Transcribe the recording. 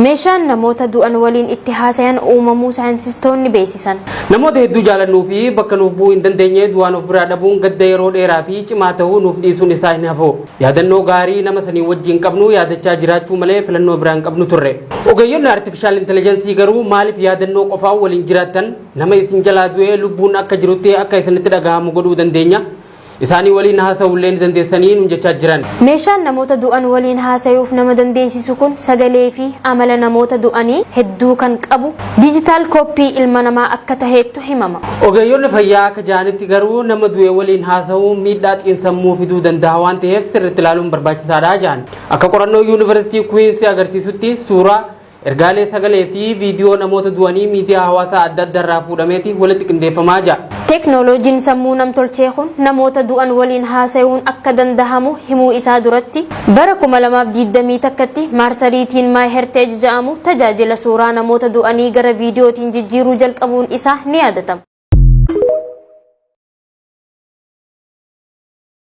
meeshaan namoota du'an waliin itti haasayan uumamuu saayintistoonni beeksisan. Namoota hedduu jaalannuu fi bakka nuuf bu'uu hin dandeenye du'aan of biraa dhabuun gadda yeroo dheeraa fi cimaa ta'uu nuuf dhiisuun isaa hin hafu. Yaadannoo gaarii nama sanii wajjin qabnu yaadachaa jiraachuu malee filannoo biraan qabnu turre. Ogeeyyoonni artificial intelligence garuu maaliif yaadannoo qofaa waliin jiraattan nama isin jalaa du'ee lubbuun akka jirutti akka isinitti dhagahamu godhuu dandeenya. Isaanii waliin haasa'uullee ni dandeessanii nuun jechaa jiran. Meeshaan namoota du'an waliin haasa'uuf nama dandeessisu kun sagalee fi amala namoota du'anii hedduu kan qabu diijitaal kooppii ilma namaa akka taheettu himama. Ogeeyyoonni fayyaa akka jedhanitti garuu nama du'e waliin haasa'uun miidhaa xiinsammuu fiduu danda'a waan ta'eef sirriitti ilaaluun barbaachisaadha jedhan. Akka qorannoo yuunivarsiitii Queen's agarsiisutti suuraa ergaalee sagalee fi viidiyoo namoota du'anii miidiyaa hawaasaa adda addaa irraa fuudhameeti walitti qindeeffamaa jira. Teknooloojiin sammuu namtolchee kun namoota du'an waliin haasa'uun akka dandahamu himuu isaa duratti bara 2021tti maarsariitiin My Heritage jedhamu tajaajila suuraa namoota du'anii gara viidiyootiin jijjiiruu jalqabuun isaa ni yaadatama.